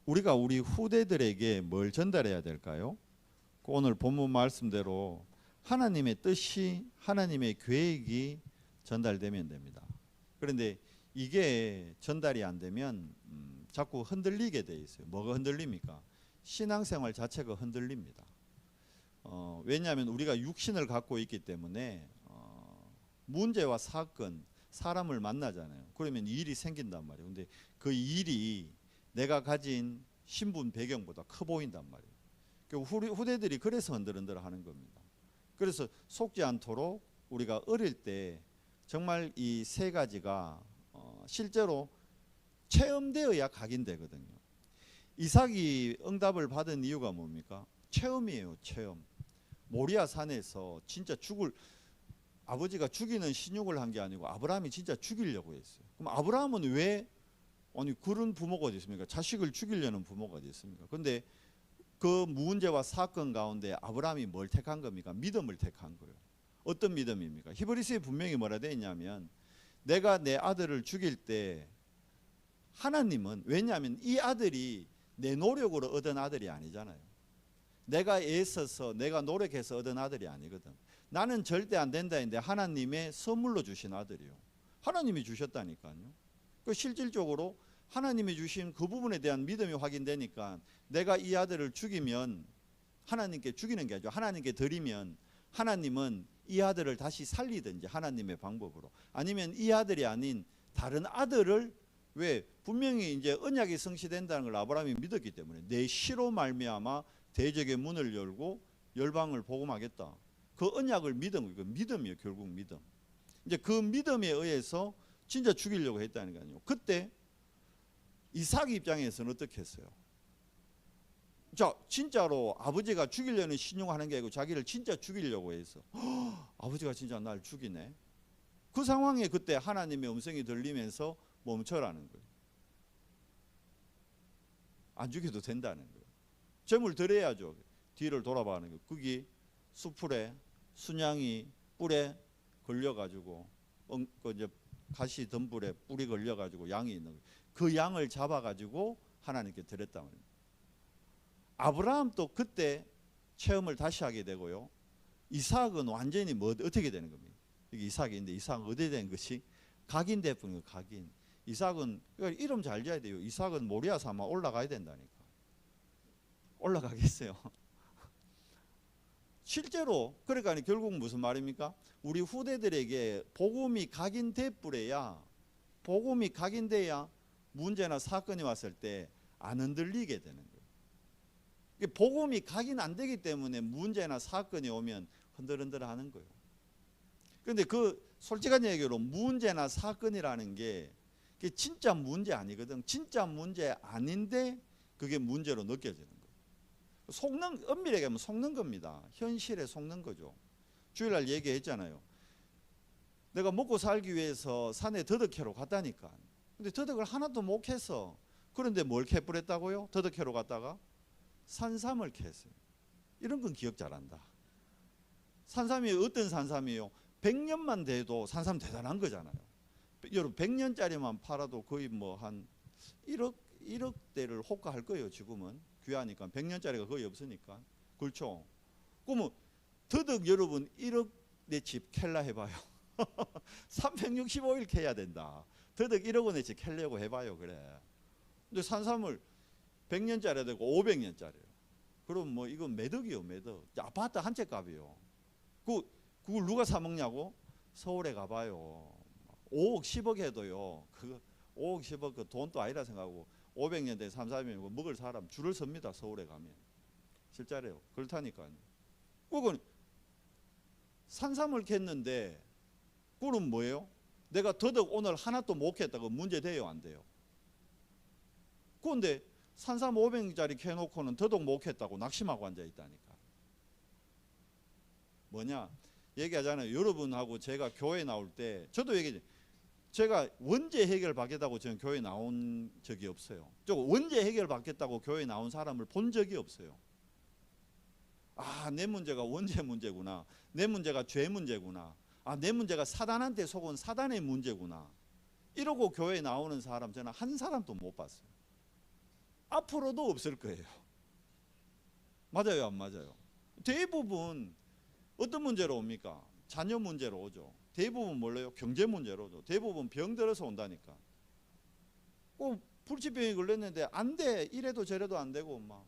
우리가 우리 후대들에게 뭘 전달해야 될까요? 오늘 본문 말씀대로 하나님의 뜻이, 하나님의 계획이 전달되면 됩니다. 그런데 이게 전달이 안 되면 자꾸 흔들리게 돼 있어요. 뭐가 흔들립니까? 신앙생활 자체가 흔들립니다. 왜냐하면 우리가 육신을 갖고 있기 때문에 문제와 사건, 사람을 만나잖아요. 그러면 일이 생긴단 말이에요. 근데 그 일이 내가 가진 신분 배경보다 커 보인단 말이에요. 후대들이 그래서 흔들흔들 하는 겁니다. 그래서 속지 않도록 우리가 어릴 때 정말 이 세 가지가 실제로 체험되어야 각인되거든요. 이삭이 응답을 받은 이유가 뭡니까? 체험이에요. 체험. 모리아 산에서 진짜 아버지가 죽이는 신용을 한 게 아니고 아브라함이 진짜 죽이려고 했어요. 그럼 아브라함은 왜 그런 부모가 어디 있습니까? 자식을 죽이려는 부모가 어디 있습니까? 근데 그 문제와 사건 가운데 아브라함이 뭘 택한 겁니까? 믿음을 택한 거예요. 어떤 믿음입니까? 히브리서에 분명히 뭐라 되어 있냐면 내가 내 아들을 죽일 때 하나님은, 왜냐하면 이 아들이 내 노력으로 얻은 아들이 아니잖아요. 내가 애써서 내가 노력해서 얻은 아들이 아니거든. 나는 절대 안 된다 했는데 하나님의 선물로 주신 아들이요. 하나님이 주셨다니까요. 실질적으로 하나님이 주신 그 부분에 대한 믿음이 확인되니까 내가 이 아들을 죽이면, 하나님께 죽이는 게 아니죠. 하나님께 드리면 하나님은 이 아들을 다시 살리든지 하나님의 방법으로, 아니면 이 아들이 아닌 다른 아들을, 왜 분명히 이제 언약이 성취된다는 걸 아브라함이 믿었기 때문에 내 시로 말미암아 대적의 문을 열고 열방을 복음하겠다. 그 언약을 믿음이에요. 결국 믿음. 이제 그 믿음에 의해서 진짜 죽이려고 했다는 거 아니에요. 그때 이삭 입장에서는 어떻게 했어요? 자, 진짜로 아버지가 죽이려는 신용하는 게 아니고 자기를 진짜 죽이려고 해서 아버지가 진짜 날 죽이네. 그 상황에 그때 하나님의 음성이 들리면서 멈춰라는 거예요. 안 죽여도 된다는 거예요. 점을 드려야죠. 뒤를 돌아봐는 거예요. 거기 수풀에 순양이 뿔에 걸려가지고 이제 가시 덤불에 뿔이 걸려가지고 양이 있는 거예요. 그 양을 잡아가지고 하나님께 드렸단 말입니다. 아브라함도 그때 체험을 다시 하게 되고요. 이삭은 완전히 어떻게 되는 겁니까? 이게 이삭인데 이삭은 어디에 된 것이 각인될 뿐이에요. 각인. 이삭은 이름 잘 지어야 돼요. 이삭은 모리아 산만 올라가야 된다니까. 올라가겠어요. 실제로 그러니까 결국 무슨 말입니까? 우리 후대들에게 복음이 각인돼야 문제나 사건이 왔을 때 안 흔들리게 되는 거예요. 복음이 각인 안 되기 때문에 문제나 사건이 오면 흔들흔들 하는 거예요. 그런데 그 솔직한 얘기로 문제나 사건이라는 게 진짜 문제 아니거든. 진짜 문제 아닌데 그게 문제로 느껴지는 거예요. 엄밀하게 하면 속는 겁니다. 현실에 속는 거죠. 주일날 얘기했잖아요. 내가 먹고 살기 위해서 산에 더덕 캐러 갔다니까. 근데 더덕을 하나도 못 캐서, 그런데 뭘 캐뿌렸다고요? 더덕 캐러 갔다가 산삼을 캐어요. 이런 건 기억 잘한다. 산삼이 어떤 산삼이에요? 100년만 돼도 산삼 대단한 거잖아요. 여러분 100년짜리만 팔아도 거의 뭐 한 1억대를 호가할 거예요. 지금은 귀하니까 100년짜리가 거의 없으니까. 그렇죠? 그러면 더덕 여러분 1억 내 집 캘라 해봐요. 365일 캐야 된다. 더덕 1억 원어치 캘려고 해봐요. 그래. 근데 산삼을 100년짜리 되고 500년짜리예요. 그럼 뭐 이건 매덕이요. 매덕. 아파트 한 채 값이요. 그걸 누가 사 먹냐고? 서울에 가봐요. 5억 10억 해도요. 그 5억 10억 그 돈도 아니라 생각하고 500년 된 산삼이면 먹을 사람 줄을 섭니다. 서울에 가면. 실제로요. 그렇다니까요. 그건 산삼을 캤는데 그럼 뭐예요? 내가 더덕 오늘 하나도 못 캤다고 문제 돼요? 안 돼요? 그런데 산삼 500짜리 캐놓고는 더덕 못 캤다고 낙심하고 앉아있다니까. 뭐냐? 얘기하잖아요. 여러분하고 제가 교회 나올 때 저도 얘기해. 제가 원죄 해결 받겠다고 저는 교회 나온 적이 없어요. 저 원죄 해결 받겠다고 교회 나온 사람을 본 적이 없어요. 아, 내 문제가 원죄 문제구나. 내 문제가 죄 문제구나. 아, 내 문제가 사단한테 속은 사단의 문제구나. 이러고 교회 나오는 사람 저는 한 사람도 못 봤어요. 앞으로도 없을 거예요. 맞아요, 안 맞아요? 대부분 어떤 문제로 옵니까? 자녀 문제로 오죠. 대부분 뭘래요? 경제 문제로 오죠. 대부분 병 들어서 온다니까. 꼭 불치병이 걸렸는데 안 돼. 이래도 저래도 안 되고 막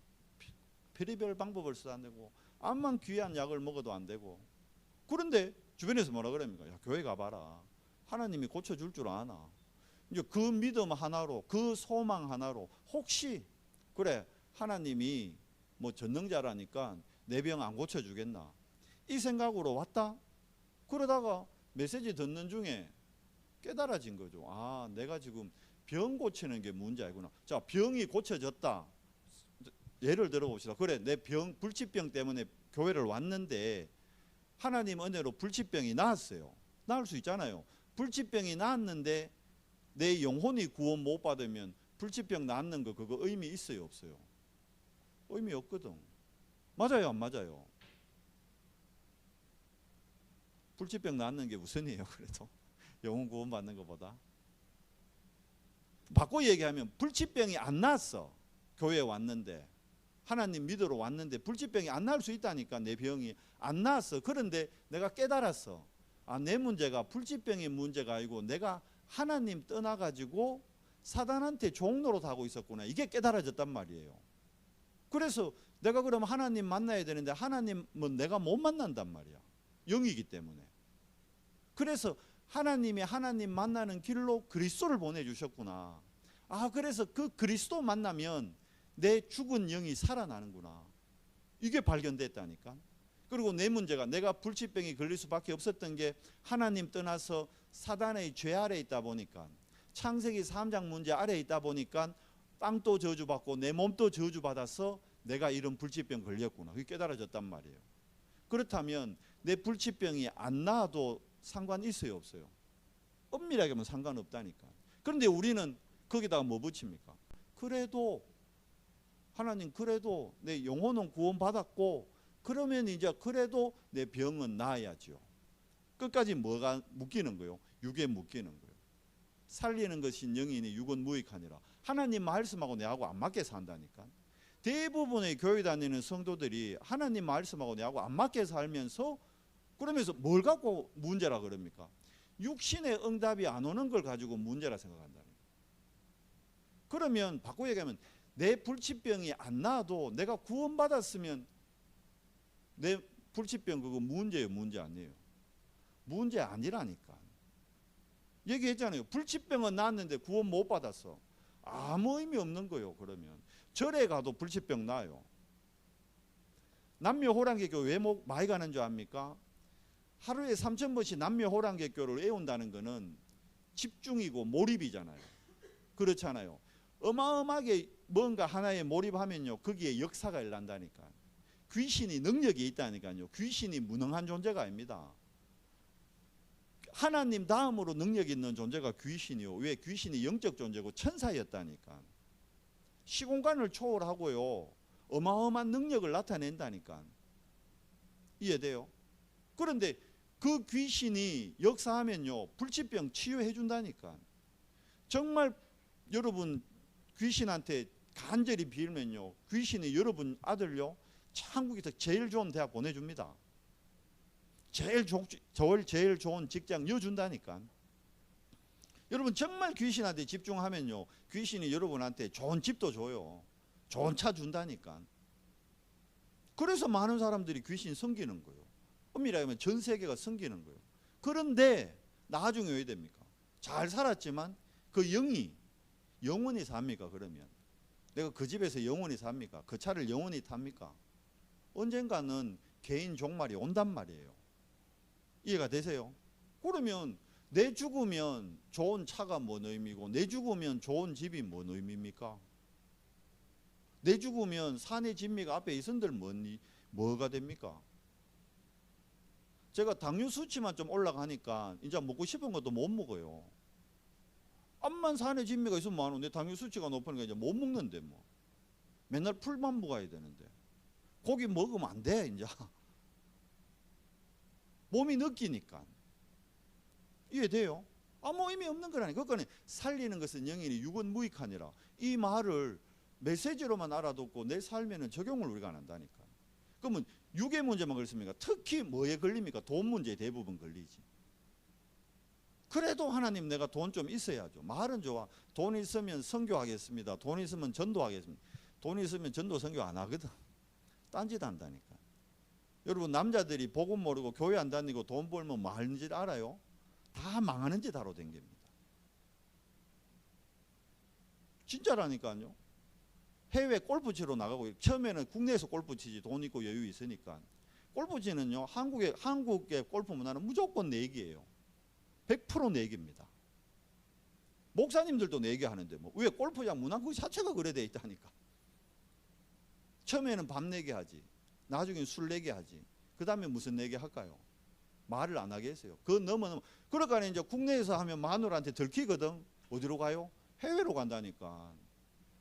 별의별 방법을 써도 안 되고 암만 귀한 약을 먹어도 안 되고. 그런데 주변에서 뭐라 그럽니까? 야, 교회 가봐라. 하나님이 고쳐줄 줄 아나. 이제 그 믿음 하나로, 그 소망 하나로 혹시 그래 하나님이 뭐 전능자라니까 내 병 안 고쳐주겠나 이 생각으로 왔다. 그러다가 메시지 듣는 중에 깨달아진 거죠. 아, 내가 지금 병 고치는 게 문제구나. 자, 병이 고쳐졌다. 예를 들어 봅시다. 그래, 내 병, 불치병 때문에 교회를 왔는데 하나님 은혜로 불치병이 나았어요. 나을 수 있잖아요. 불치병이 나았는데 내 영혼이 구원 못 받으면 불치병 낫는 거 그거 의미 있어요, 없어요? 의미 없거든. 맞아요, 안 맞아요? 불치병 낫는 게 우선이에요. 그래도 영혼 구원 받는 것보다. 바꿔 얘기하면 불치병이 안 났어. 교회에 왔는데 하나님 믿으러 왔는데 불치병이 안 날 수 있다니까. 내 병이 안 났어. 그런데 내가 깨달았어. 아, 내 문제가 불치병의 문제가 아니고 내가 하나님 떠나가지고 사단한테 종로로 타고 있었구나. 이게 깨달아졌단 말이에요. 그래서 내가 그러면 하나님 만나야 되는데 하나님은 내가 못 만난단 말이야. 영이기 때문에. 그래서 하나님이 하나님 만나는 길로 그리스도를 보내주셨구나. 아, 그래서 그 그리스도 만나면 내 죽은 영이 살아나는구나. 이게 발견됐다니까. 그리고 내 문제가 내가 불치병이 걸릴 수밖에 없었던 게 하나님 떠나서 사단의 죄 아래 있다 보니까, 창세기 3장 문제 아래 있다 보니까 땅도 저주받고 내 몸도 저주받아서 내가 이런 불치병 걸렸구나. 그게 깨달아졌단 말이에요. 그렇다면 내 불치병이 안 나아도 상관 있어요, 없어요? 엄밀하게 보면 상관없다니까. 그런데 우리는 거기다가 뭐 붙입니까? 그래도 하나님, 그래도 내 영혼은 구원받았고 그러면 이제 그래도 내 병은 나아야죠. 끝까지 뭐가 묶이는 거요? 육에 묶이는 거예요. 살리는 것인 영이니 육은 무익하니라. 하나님 말씀하고 내하고 안 맞게 산다니까. 대부분의 교회 다니는 성도들이 하나님 말씀하고 내하고 안 맞게 살면서 그러면서 뭘 갖고 문제라 그럽니까? 육신의 응답이 안 오는 걸 가지고 문제라 생각한다는 거예요. 그러면 바꿔 얘기하면 내 불치병이 안 나아도 내가 구원받았으면 내 불치병 그거 문제예요, 문제 아니에요? 문제 아니라니까. 얘기했잖아요. 불치병은 나았는데 구원 못 받았어. 아무 의미 없는 거예요. 그러면 절에 가도 불치병 나요. 남녀호랑개교 왜 많이 가는 줄 압니까? 하루에 3,000번씩 남녀호랑개교를 외운다는 거는 집중이고 몰입이잖아요. 그렇잖아요. 어마어마하게 뭔가 하나에 몰입하면요, 거기에 역사가 일어난다니까. 귀신이 능력이 있다니까요. 귀신이 무능한 존재가 아닙니다. 하나님 다음으로 능력 있는 존재가 귀신이요. 왜? 귀신이 영적 존재고 천사였다니까. 시공간을 초월하고요, 어마어마한 능력을 나타낸다니까. 이해돼요? 그런데 그 귀신이 역사하면요, 불치병 치유해 준다니까. 정말 여러분 귀신한테 간절히 빌면요, 귀신이 여러분 아들요 한국에서 제일 좋은 대학 보내줍니다. 제일 좋은 직장 여준다니까. 여러분 정말 귀신한테 집중하면요, 귀신이 여러분한테 좋은 집도 줘요. 좋은 차 준다니까. 그래서 많은 사람들이 귀신 섬기는 거예요. 엄밀하게 하면 전 세계가 섬기는 거예요. 그런데 나중에 왜 됩니까? 잘 살았지만 그 영원히 삽니까? 그러면 내가 그 집에서 영원히 삽니까? 그 차를 영원히 탑니까? 언젠가는 개인 종말이 온단 말이에요. 이해가 되세요? 그러면 내 죽으면 좋은 차가 뭔 의미고, 내 죽으면 좋은 집이 뭔 의미입니까? 내 죽으면 산의 진미가 앞에 있은들 뭐가 됩니까? 제가 당뇨 수치만 좀 올라가니까 이제 먹고 싶은 것도 못 먹어요. 암만 산의 진미가 있으면 뭐하노? 내 당뇨 수치가 높으니까 이제 못 먹는데 뭐. 맨날 풀만 먹어야 되는데. 고기 먹으면 안 돼, 이제. 몸이 느끼니까. 이해돼요? 아무 의미 없는 거라니까. 그러니까 살리는 것은 영이니 육은 무익하니라. 이 말을 메시지로만 알아듣고 내 삶에는 적용을 우리가 안 한다니까. 그러면 육의 문제만 그렇습니까? 특히 뭐에 걸립니까? 돈 문제에 대부분 걸리지. 그래도 하나님 내가 돈 좀 있어야죠. 말은 좋아. 돈 있으면 선교하겠습니다. 돈 있으면 전도하겠습니다. 돈 있으면 전도 선교 안 하거든. 딴짓 한다니까. 여러분 남자들이 복음 모르고 교회 안 다니고 돈 벌면 뭐 하는 줄 알아요? 다 망하는 짓 하러 댕깁니다. 진짜라니까요. 해외 골프 치러 나가고 처음에는 국내에서 골프 치지 돈 있고 여유 있으니까. 골프 치는요 한국의 골프 문화는 무조건 내기예요. 100% 내기입니다. 목사님들도 내기하는데 뭐 왜 골프장 문화 그 자체가 그래 돼 있다니까. 처음에는 밥 내기 하지, 나중엔 술 내기 하지, 그 다음에 무슨 내기 할까요? 말을 안 하게 했어요. 그 넘어넘어. 그러니까 이제 국내에서 하면 마누라한테 들키거든. 어디로 가요? 해외로 간다니까.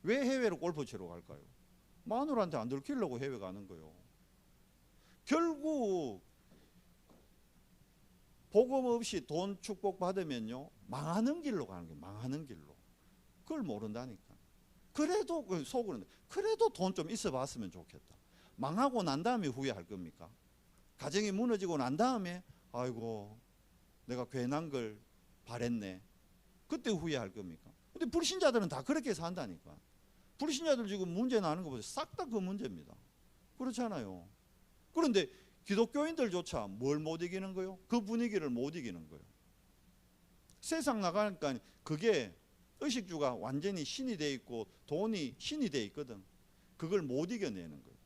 왜 해외로 골프 치러 갈까요? 마누라한테 안 들키려고 해외 가는 거예요. 결국 복음 없이 돈 축복 받으면요 망하는 길로 가는 거예요. 망하는 길로. 그걸 모른다니까. 그래도 속으로는 그래도 돈 좀 있어 봤으면 좋겠다. 망하고 난 다음에 후회할 겁니까? 가정이 무너지고 난 다음에 아이고 내가 괜한 걸 바랬네. 그때 후회할 겁니까? 근데 불신자들은 다 그렇게 산다니까. 불신자들 지금 문제 나는 거 보세요. 싹 다 그 문제입니다. 그렇잖아요. 그런데 기독교인들조차 뭘 못 이기는 거요? 그 분위기를 못 이기는 거예요. 세상 나가니까 그게 의식주가 완전히 신이 돼 있고 돈이 신이 돼 있거든. 그걸 못 이겨내는 거예요.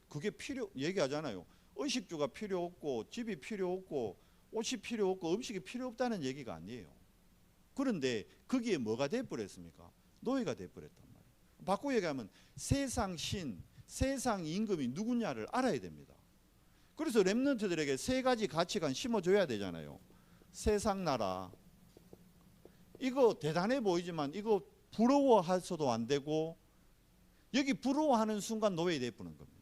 그게 얘기하잖아요. 의식주가 필요 없고 집이 필요 없고 옷이 필요 없고 음식이 필요 없다는 얘기가 아니에요. 그런데 거기에 뭐가 돼버렸습니까? 노예가 돼버렸단 말이에요. 바꾸고 얘기하면 세상 신, 세상 임금이 누구냐를 알아야 됩니다. 그래서 렘넌트들에게 세 가지 가치관 심어줘야 되잖아요. 세상 나라. 이거 대단해 보이지만 이거 부러워해서도 안 되고 여기 부러워하는 순간 노예돼 버리는 겁니다.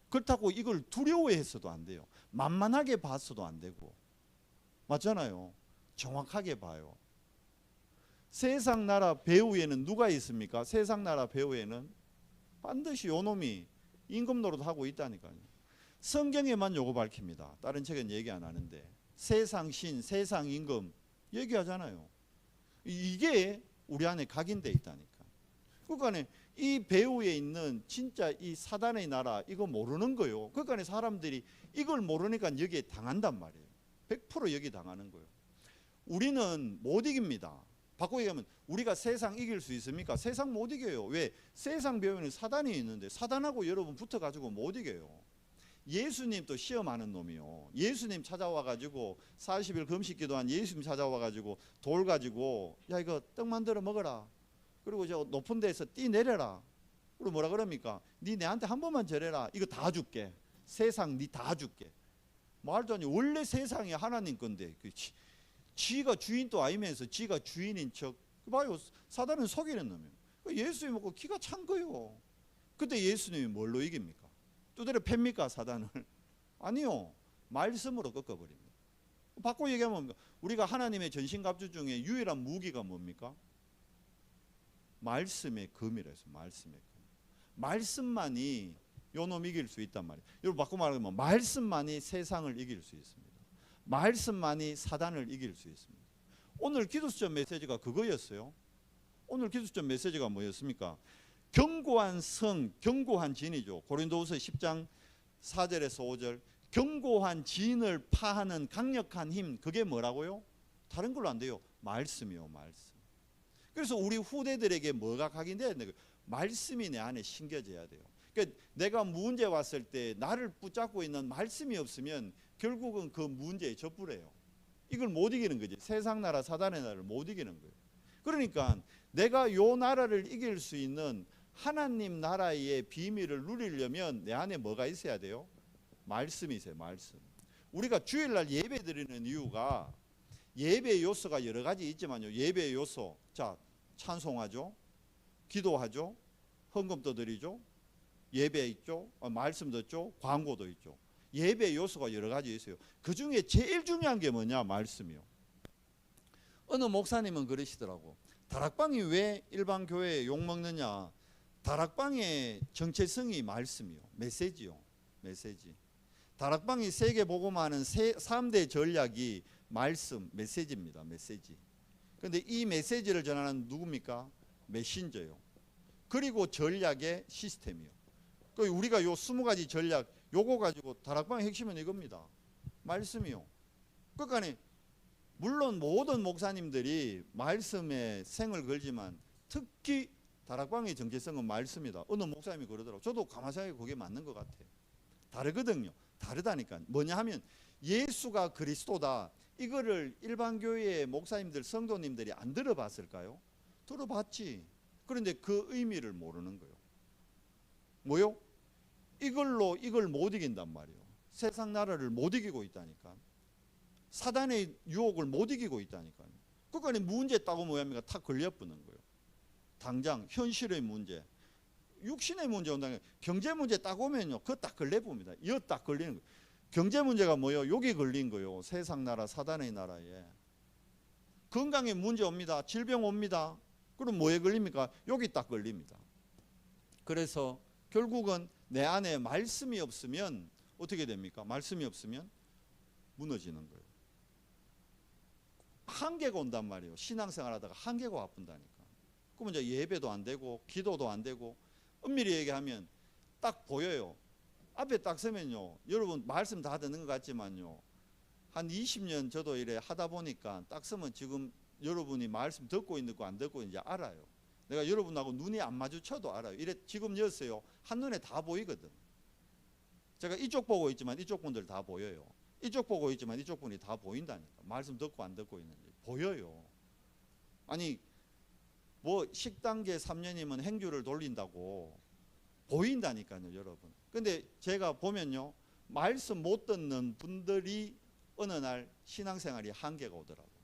그렇다고 이걸 두려워해서도 안 돼요. 만만하게 봤어도 안 되고. 맞잖아요. 정확하게 봐요. 세상 나라 배후에는 누가 있습니까? 세상 나라 배후에는 반드시 요놈이 임금 노릇하고 있다니까요. 성경에만 요거 밝힙니다. 다른 책은 얘기 안 하는데 세상 신, 세상 임금 얘기하잖아요. 이게 우리 안에 각인돼 있다니까. 그러니까 이 배후에 있는 진짜 이 사단의 나라 이거 모르는 거요. 그러니까 사람들이 이걸 모르니까 여기에 당한단 말이에요. 100% 여기 당하는 거예요. 우리는 못 이깁니다. 바꾸고 얘기하면 우리가 세상 이길 수 있습니까? 세상 못 이겨요. 왜? 세상 배후에는 사단이 있는데 사단하고 여러분 붙어가지고 못 이겨요. 예수님 또 시험하는 놈이요. 예수님 찾아와가지고 40일 금식 기도한 예수님 찾아와가지고 돌 가지고 야 이거 떡 만들어 먹어라. 그리고 저 높은 데서 뛰 내려라. 그리고 뭐라 그럽니까? 니 내한테 한 번만 절해라. 이거 다 줄게. 세상 니 다 줄게. 말도 아니 원래 세상이 하나님 건데 지가 주인도 아니면서 지가 주인인 척. 봐요. 사단은 속이는 놈이에요. 예수님 먹고 기가 찬 거요. 그때 예수님이 뭘로 이깁니까? 두드려 팹니까 사단을? 아니요. 말씀으로 꺾어버립니다. 바꿔 얘기하면 우리가 하나님의 전신갑주 중에 유일한 무기가 뭡니까? 말씀의 금이라서 말씀의 금. 말씀만이 요놈 이길 수 있단 말이에요. 여러분 바꿔 말하면 말씀만이 세상을 이길 수 있습니다. 말씀만이 사단을 이길 수 있습니다. 오늘 기도수전 메시지가 그거였어요. 오늘 기도수전 메시지가 뭐였습니까? 견고한 성, 견고한 진이죠. 고린도후서 10장 4절에서 5절. 견고한 진을 파하는 강력한 힘. 그게 뭐라고요? 다른 걸로 안 돼요. 말씀이요, 말씀. 그래서 우리 후대들에게 뭐가 각인돼야 되는 거예요? 말씀이 내 안에 심겨져야 돼요. 그러니까 내가 문제 왔을 때 나를 붙잡고 있는 말씀이 없으면 결국은 그 문제에 젖불해요. 이걸 못 이기는 거지. 세상 나라, 사단의 나라를 못 이기는 거예요. 그러니까 내가 요 나라를 이길 수 있는 하나님 나라의 비밀을 누리려면 내 안에 뭐가 있어야 돼요? 말씀이 있어요. 말씀. 우리가 주일날 예배 드리는 이유가 예배 요소가 여러 가지 있지만요. 예배 요소. 자, 찬송하죠. 기도하죠. 헌금도 드리죠. 예배 있죠. 말씀 듣죠. 광고도 있죠. 예배 요소가 여러 가지 있어요. 그 중에 제일 중요한 게 뭐냐? 말씀이요. 어느 목사님은 그러시더라고. 다락방이 왜 일반 교회에 욕먹느냐? 다락방의 정체성이 말씀이요, 메시지요, 메시지. 다락방이 세계 복음화하는 3대 전략이 말씀, 메시지입니다. 메시지. 그런데 이 메시지를 전하는 누굽니까? 메신저요. 그리고 전략의 시스템이요. 그 우리가 요 20가지 전략 요거 가지고 다락방의 핵심은 이겁니다. 말씀이요. 그러니까 물론 모든 목사님들이 말씀에 생을 걸지만 특히 다락방의 정체성은 말씀이다. 어느 목사님이 그러더라고요. 저도 가만히 생각해 그게 맞는 것 같아요. 다르거든요. 다르다니까. 뭐냐 하면 예수가 그리스도다. 이거를 일반 교회의 목사님들, 성도님들이 안 들어봤을까요? 들어봤지. 그런데 그 의미를 모르는 거예요. 뭐요? 이걸로 이걸 못 이긴단 말이에요. 세상 나라를 못 이기고 있다니까. 사단의 유혹을 못 이기고 있다니까요. 그러니까 문제 따고 뭐합니까? 탁 걸려버는 거예요. 당장 현실의 문제, 육신의 문제 온다는 거예요. 경제 문제 딱 오면요, 그거 딱 걸려봅니다. 이거 딱 걸리는 거예요. 경제 문제가 뭐예요? 여기 걸린 거예요. 세상 나라, 사단의 나라에. 건강에 문제 옵니다. 질병 옵니다. 그럼 뭐에 걸립니까? 여기 딱 걸립니다. 그래서 결국은 내 안에 말씀이 없으면 어떻게 됩니까? 말씀이 없으면 무너지는 거예요. 한계가 온단 말이에요. 신앙생활 하다가 한계가 와쁜다니까. 그러면 이제 예배도 안 되고 기도도 안 되고. 엄밀히 얘기하면 딱 보여요. 앞에 딱 서면요, 여러분 말씀 다 듣는 것 같지만요, 한 20년 저도 이래 하다 보니까 딱 서면 지금 여러분이 말씀 듣고 있는 거 안 듣고 있는지 알아요. 내가 여러분하고 눈이 안 마주쳐도 알아요. 이래 지금 여세요, 한눈에 다 보이거든. 제가 이쪽 보고 있지만 이쪽 분들 다 보여요. 이쪽 보고 있지만 이쪽 분이 다 보인다니까. 말씀 듣고 안 듣고 있는지 보여요. 아니 뭐 식단계 3년이면 행주를 돌린다고 보인다니까요, 여러분. 근데 제가 보면요, 말씀 못 듣는 분들이 어느 날 신앙생활이 한계가 오더라고요.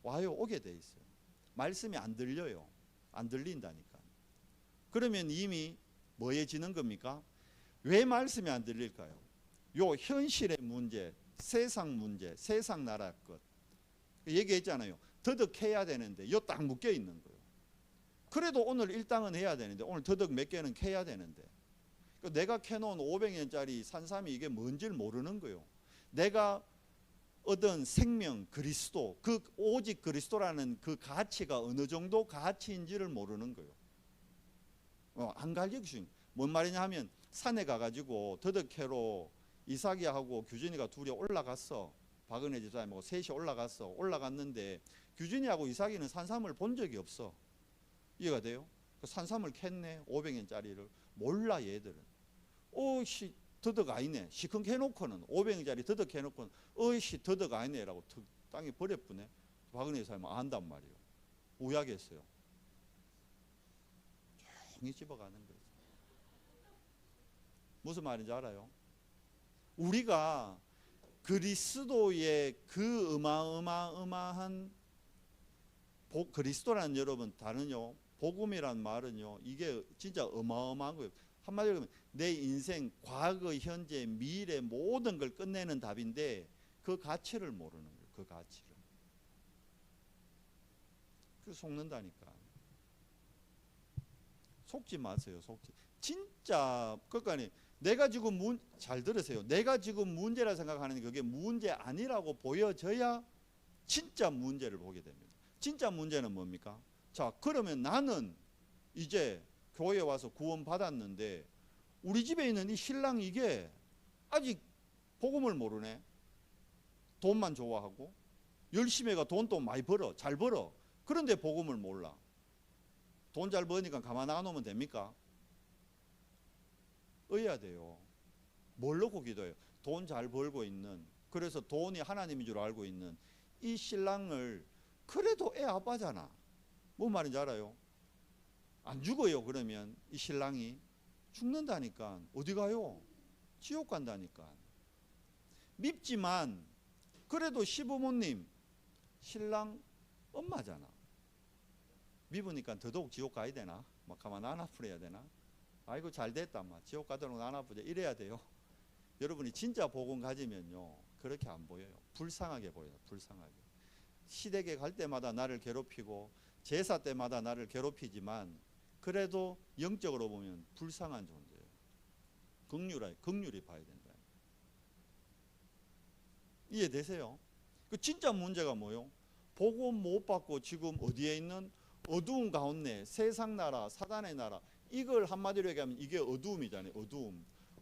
와요, 오게 돼 있어요. 말씀이 안 들려요. 안 들린다니까. 그러면 이미 뭐해지는 겁니까? 왜 말씀이 안 들릴까요? 요 현실의 문제, 세상 문제, 세상 나라 것 얘기했잖아요. 더덕해야 되는데 요 딱 묶여 있는 거예요. 그래도 오늘 일당은 해야 되는데, 오늘 더덕 몇 개는 캐야 되는데, 내가 캐놓은 500년짜리 산삼이 이게 뭔지를 모르는 거예요. 내가 얻은 생명 그리스도, 그 오직 그리스도라는 그 가치가 어느 정도 가치인지를 모르는 거예요. 안 가르쳐주신. 뭔 말이냐 하면 산에 가가지고 더덕 캐러 이삭이하고 규진이가 둘이 올라갔어. 박은혜 집사님하고 셋이 올라갔는데 규진이하고 이삭이는 산삼을 본 적이 없어. 이해가 돼요? 산삼을 캤네. 500년짜리를. 몰라 얘들은. 어이씨 더덕 아니네. 시큰 캐놓고는 500원짜리 더덕 캐놓고는 어이씨 더덕 아니네 라고 땅에 버려보네. 박은혜 사람은 안단 말이에요. 우약했어요. 조용히 집어가는 거예요. 무슨 말인지 알아요? 우리가 그리스도의 그 어마어마한 그리스도라는, 여러분 다른요, 복음이란 말은요, 이게 진짜 어마어마한 거예요. 한마디로 하면 내 인생 과거, 현재, 미래 모든 걸 끝내는 답인데 그 가치를 모르는 거예요. 그 가치를. 그 속는다니까. 속지 마세요. 속지. 진짜 그러니까 내가 지금 잘 들으세요. 내가 지금 문제라 생각하는 그게 문제 아니라고 보여져야 진짜 문제를 보게 됩니다. 진짜 문제는 뭡니까? 자, 그러면 나는 이제 교회에 와서 구원 받았는데 우리 집에 있는 이 신랑 이게 아직 복음을 모르네. 돈만 좋아하고 열심히 해가 돈도 많이 벌어. 잘 벌어. 그런데 복음을 몰라. 돈 잘 버니까 가만 안 놓으면 됩니까? 의해야 돼요. 뭘 놓고 기도해요? 돈 잘 벌고 있는, 그래서 돈이 하나님인 줄 알고 있는 이 신랑을, 그래도 애 아빠잖아. 뭔 말인지 알아요? 안 죽어요. 그러면 이 신랑이 죽는다니까. 어디 가요? 지옥 간다니까. 밉지만 그래도 시부모님, 신랑 엄마잖아. 밉으니까 더더욱 지옥 가야 되나? 막 가만 안 아프려야 되나? 아이고 잘 됐다, 막 지옥 가도록 안 아프자 이래야 돼요. 여러분이 진짜 복음 가지면요, 그렇게 안 보여요. 불쌍하게 보여요. 불쌍하게. 시댁에 갈 때마다 나를 괴롭히고 제사 때마다 나를 괴롭히지만 그래도 영적으로 보면 불쌍한 존재예요. 긍휼히 봐야 된다. 이해되세요? 그 진짜 문제가 뭐요? 복음 못 받고 지금 어디에 있는 어두운 가운데 세상 나라, 사단의 나라, 이걸 한마디로 얘기하면 이게 어두움이잖아요.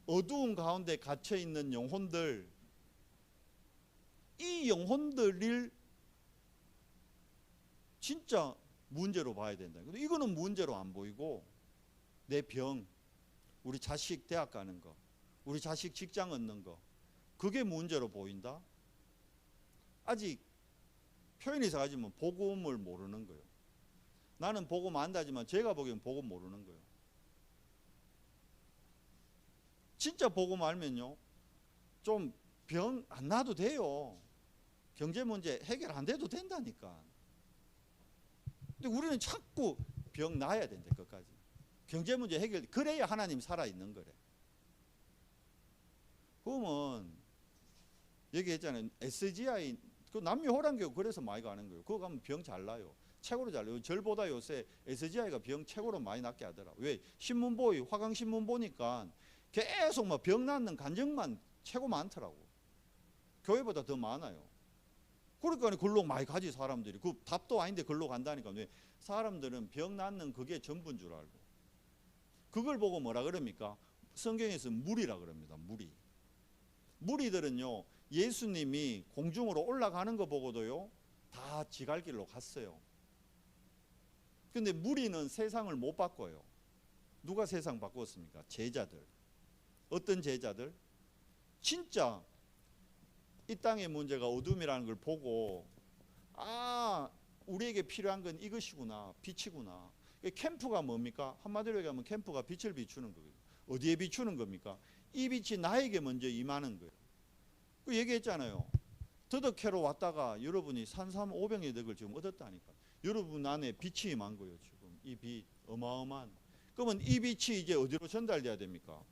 어두움 가운데 갇혀 있는 영혼들, 이 영혼들을 진짜 문제로 봐야 된다. 근데 이거는 문제로 안 보이고 내 병, 우리 자식 대학 가는 거, 우리 자식 직장 얻는 거, 그게 문제로 보인다? 아직 표현이 작아지면 복음을 모르는 거예요. 나는 복음 안다지만 제가 보기엔 복음 모르는 거예요. 진짜 복음 알면요, 좀 병 안 나도 돼요. 경제 문제 해결 안 돼도 된다니까. 근데 우리는 자꾸 병 나야 된다. 끝까지 경제 문제 해결, 그래야 하나님 살아있는 거래. 그러면 얘기했잖아요. SGI 그 남미호랑교 그래서 많이 가는 거예요. 그거 가면 병 잘 나요. 최고로 잘 나요. 절보다 요새 SGI가 병 최고로 많이 낫게 하더라. 왜? 신문 보이 화강신문 보니까 계속 막 병 낫는 간증만 최고 많더라고. 교회보다 더 많아요. 그러니까 근로 많이 가지 사람들이. 그 답도 아닌데 근로 간다니까. 왜? 사람들은 병 낫는 그게 전부인 줄 알고. 그걸 보고 뭐라 그럽니까? 성경에서 무리라 그럽니다. 무리들은요, 예수님이 공중으로 올라가는 거 보고도요, 다 지갈 길로 갔어요. 근데 무리는 세상을 못 바꿔요. 누가 세상 바꿨습니까? 제자들. 어떤 제자들? 진짜 이 땅의 문제가 어둠이라는 걸 보고, 아, 우리에게 필요한 건 이것이구나, 빛이구나. 캠프가 뭡니까? 한마디로 얘기하면 캠프가 빛을 비추는 거예요. 어디에 비추는 겁니까? 이 빛이 나에게 먼저 임하는 거예요. 그 얘기했잖아요. 더덕캐로 왔다가 여러분이 산삼 500여 덕을 지금 얻었다니까. 여러분 안에 빛이 임한 거예요. 지금 이 빛 어마어마한. 그러면 이 빛이 이제 어디로 전달돼야 됩니까?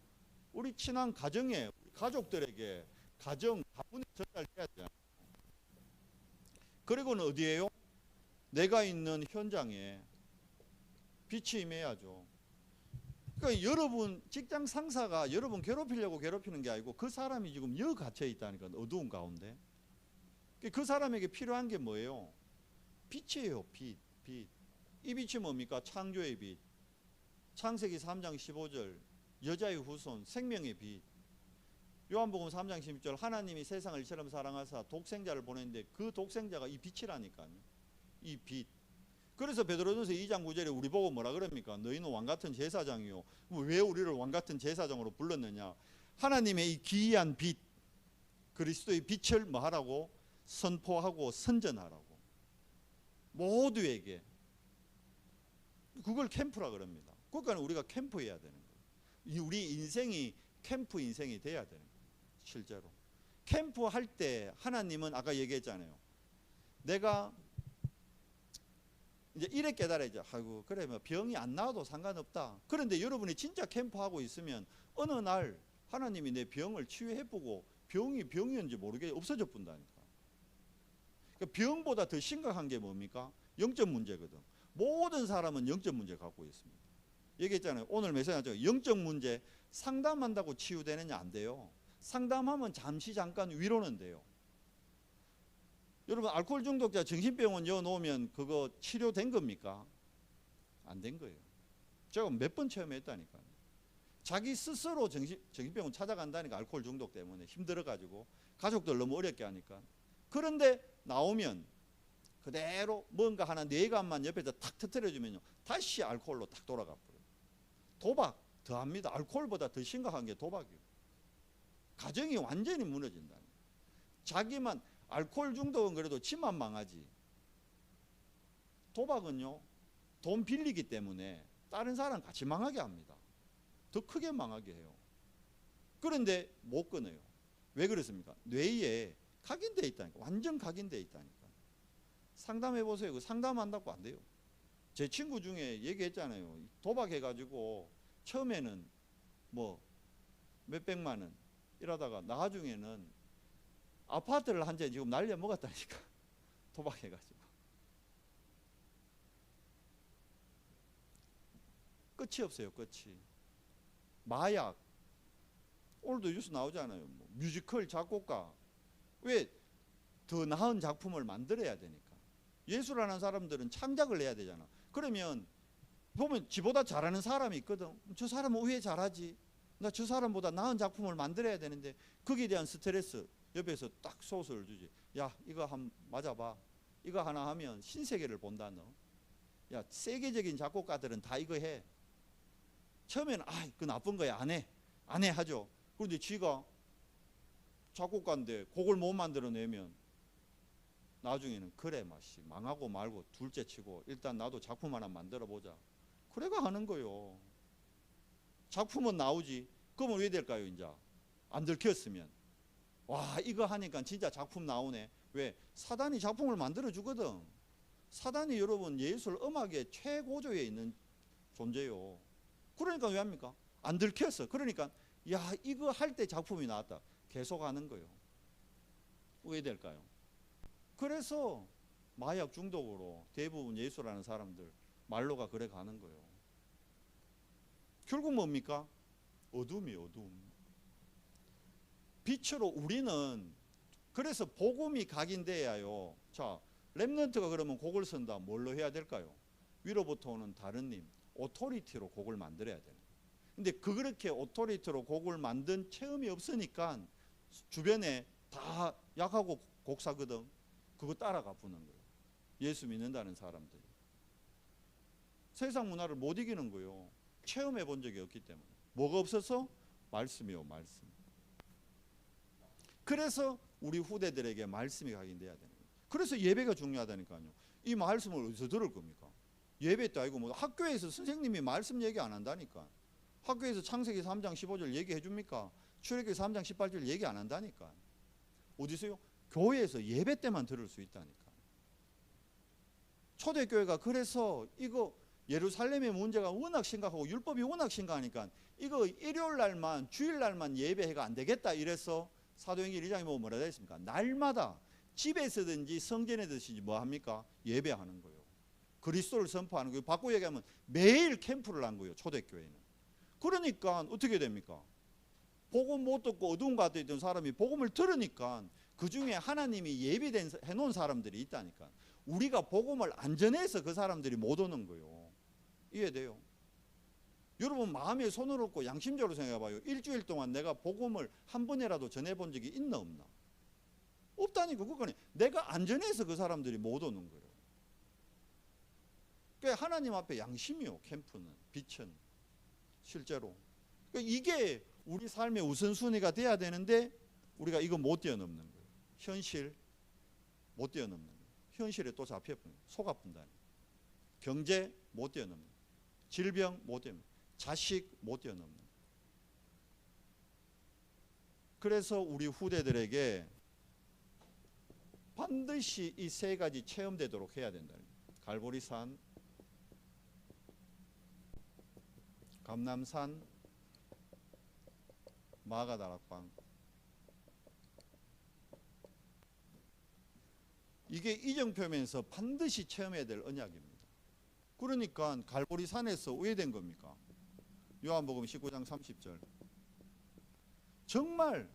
우리 친한 가정에, 가족들에게, 가문에 전달돼야 되잖아요. 그리고는 어디에요? 내가 있는 현장에 빛이 임해야죠. 그러니까 여러분 직장 상사가 여러분 괴롭히려고 괴롭히는 게 아니고 그 사람이 지금 여 갇혀 있다니까. 어두운 가운데. 그 사람에게 필요한 게 뭐예요? 빛이에요. 빛. 이 빛이 뭡니까? 창조의 빛. 창세기 3장 15절 여자의 후손 생명의 빛. 요한복음 3장 16절 하나님이 세상을 이처럼 사랑하사 독생자를 보냈는데 그 독생자가 이 빛이라니까요. 이 빛. 그래서 베드로전서 2장 9절에 우리 보고 뭐라 그럽니까? 너희는 왕같은 제사장이요. 왜 우리를 왕같은 제사장으로 불렀느냐? 하나님의 이 기이한 빛, 그리스도의 빛을 뭐 하라고? 선포하고 선전하라고. 모두에게. 그걸 캠프라 그럽니다. 그러니까 우리가 캠프해야 되는 거예요. 우리 인생이 캠프 인생이 돼야 되는 거예요. 실제로. 캠프할 때 하나님은 아까 얘기했잖아요. 내가 이제 이래 깨달아야죠. 아이고 그래 뭐 병이 안 나와도 상관없다. 그런데 여러분이 진짜 캠프하고 있으면 어느 날 하나님이 내 병을 치유해보고 병이 병이었는지 모르게 없어져 본다니까. 그러니까 병보다 더 심각한 게 뭡니까? 영적 문제거든. 모든 사람은 영적 문제 갖고 있습니다. 얘기했잖아요. 오늘 메시지죠. 영적 문제 상담한다고 치유되느냐? 안 돼요. 상담하면 잠시 잠깐 위로는 돼요. 여러분 알코올 중독자 정신병원 넣어놓으면 그거 치료된 겁니까? 안 된 거예요. 제가 몇 번 체험했다니까요. 자기 스스로 정신병원 찾아간다니까. 알코올 중독 때문에 힘들어가지고 가족들 너무 어렵게 하니까. 그런데 나오면 그대로 뭔가 하나 뇌관만 옆에서 탁 터뜨려주면요 다시 알코올로 탁 돌아가 버려요. 도박 더합니다. 알코올보다 더 심각한 게 도박이에요. 가정이 완전히 무너진다. 자기만 알코올 중독은 그래도 지만 망하지. 도박은요 돈 빌리기 때문에 다른 사람 같이 망하게 합니다. 더 크게 망하게 해요. 그런데 못 끊어요. 왜 그렇습니까? 뇌에 각인되어 있다니까. 완전 각인되어 있다니까. 상담해 보세요. 그 상담한다고 안 돼요. 제 친구 중에 얘기했잖아요. 도박해가지고 처음에는 뭐 몇백만 원 이러다가 나중에는 아파트를 한 채 지금 날려 먹었다니까. 도박해가지고. 끝이 없어요. 끝이. 마약, 오늘도 뉴스 나오잖아요. 뭐 뮤지컬 작곡가. 왜? 더 나은 작품을 만들어야 되니까. 예술하는 사람들은 창작을 해야 되잖아. 그러면 보면 지보다 잘하는 사람이 있거든. 저 사람은 왜 잘하지? 나 저 사람보다 나은 작품을 만들어야 되는데, 거기에 대한 스트레스. 옆에서 딱 소스를 주지. 야, 이거 한번 맞아봐. 이거 하나 하면 신세계를 본다 너. 야, 세계적인 작곡가들은 다 이거 해. 처음에는 그 나쁜 거야, 안 해 하죠. 그런데 지가 작곡가인데 곡을 못 만들어내면 나중에는 그래 마씨 망하고 말고 둘째 치고 일단 나도 작품 하나 만들어 보자. 그래가 하는 거요. 작품은 나오지. 그러면 왜 될까요? 이제 안 들켰으면 와 이거 하니까 진짜 작품 나오네. 왜? 사단이 작품을 만들어 주거든. 사단이 여러분 예술 음악의 최고조에 있는 존재요. 그러니까 왜 합니까? 안 들켰어. 그러니까 야 이거 할 때 작품이 나왔다. 계속 하는 거요. 왜 될까요? 그래서 마약 중독으로 대부분 예술하는 사람들 말로가 그래 가는 거예요. 결국 뭡니까? 어둠이에요. 어둠. 빛으로 우리는 그래서 복음이 각인돼야요. 자, 렘넌트가 그러면 곡을 쓴다. 뭘로 해야 될까요? 위로부터 오는 다른 님, 오토리티로 곡을 만들어야 돼요. 근데 그렇게 오토리티로 곡을 만든 체험이 없으니까 주변에 다 약하고 곡사거든. 그거 따라가 부는 거예요. 예수 믿는다는 사람들이. 세상 문화를 못 이기는 거예요. 체험해 본 적이 없기 때문에. 뭐가 없어서? 말씀이요, 말씀. 그래서 우리 후대들에게 말씀이 각인돼야 되는 거예요. 그래서 예배가 중요하다니까요. 이 말씀을 어디서 들을 겁니까? 예배 때 아니고 뭐 학교에서 선생님이 말씀 얘기 안 한다니까. 학교에서 창세기 3장 15절 얘기해 줍니까? 출애굽기 3장 18절 얘기 안 한다니까. 어디서요? 교회에서 예배 때만 들을 수 있다니까. 초대교회가 그래서 이거 예루살렘의 문제가 워낙 심각하고 율법이 워낙 심각하니까 이거 일요일 날만 주일 날만 예배가 안 되겠다 이래서 사도행전 2장에 보면 뭐라 되어 있습니까? 날마다 집에서든지 성전에 드시지 뭐 합니까? 예배하는 거예요. 그리스도를 선포하는 거예요. 바꾸어 얘기하면 매일 캠프를 한 거예요. 초대교회는. 그러니까 어떻게 됩니까? 복음 못 듣고 어두운 가운데 있던 사람이 복음을 들으니까 그 중에 하나님이 예비된 해놓은 사람들이 있다니까. 우리가 복음을 안 전해서 그 사람들이 못 오는 거예요. 이해돼요? 여러분 마음에 손을 얹고 양심적으로 생각해봐요. 일주일 동안 내가 복음을 한 번이라도 전해본 적이 있나 없나? 없다니까. 그거는 내가 안 전해서 그 사람들이 못 오는 거예요. 그러니까 하나님 앞에 양심이요. 캠프는 빛은 실제로. 그러니까 이게 우리 삶의 우선순위가 돼야 되는데 우리가 이거 못 뛰어넘는 거예요. 현실 못 뛰어넘는 거예요. 현실에 또 잡혀버려요. 속 아픈다니. 경제 못 뛰어넘는 거예요. 질병 못 뛰어넘는 거예요. 자식 못 뛰어넘는 거예요. 그래서 우리 후대들에게 반드시 이 세 가지 체험되도록 해야 된다는 거예요. 갈보리산, 감남산, 마가다락방. 이게 이정표면에서 반드시 체험해야 될 언약입니다. 그러니까 갈보리산에서 왜 된 겁니까? 요한복음 19장 30절. 정말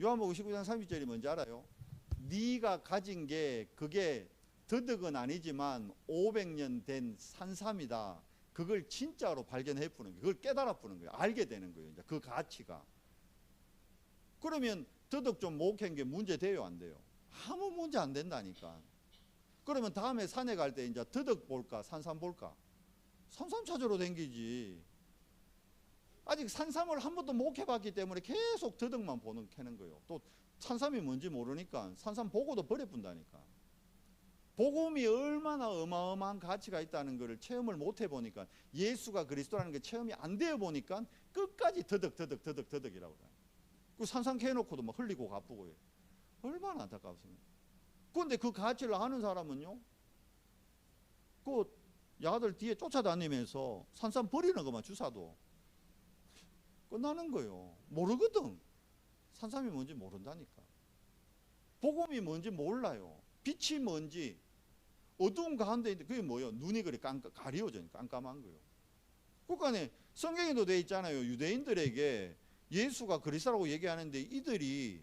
요한복음 19장 30절이 뭔지 알아요? 네가 가진 게 그게 더덕은 아니지만 500년 된 산삼이다. 그걸 진짜로 발견해 보는 거예요. 그걸 깨달아 보는 거예요. 알게 되는 거예요. 이제 그 가치가. 그러면 더덕 좀 목한 게 문제 돼요, 안 돼요? 아무 문제 안 된다니까. 그러면 다음에 산에 갈 때 이제 더덕 볼까, 산삼 볼까? 산삼 찾으러 댕기지. 아직 산삼을 한 번도 못 해봤기 때문에 계속 더덕만 캐는 거예요. 또 산삼이 뭔지 모르니까 산삼 보고도 버려본다니까. 복음이 얼마나 어마어마한 가치가 있다는 것을 체험을 못 해보니까, 예수가 그리스도라는 게 체험이 안 되어 보니까 끝까지 더덕이라고 그래요. 그 산삼 캐놓고도 막 흘리고 가쁘고요. 얼마나 안타깝습니까? 그런데 그 가치를 아는 사람은요, 그 야들 뒤에 쫓아다니면서 산삼 버리는 것만 주사도 끝나는 거예요. 모르거든. 산삼이 뭔지 모른다니까. 복음이 뭔지 몰라요. 빛이 뭔지. 어두운 가운데 있는데 그게 뭐예요? 눈이 그리 가리워져 깜깜한 거예요. 그러니까 성경에도 돼 있잖아요. 유대인들에게 예수가 그리스도라고 얘기하는데 이들이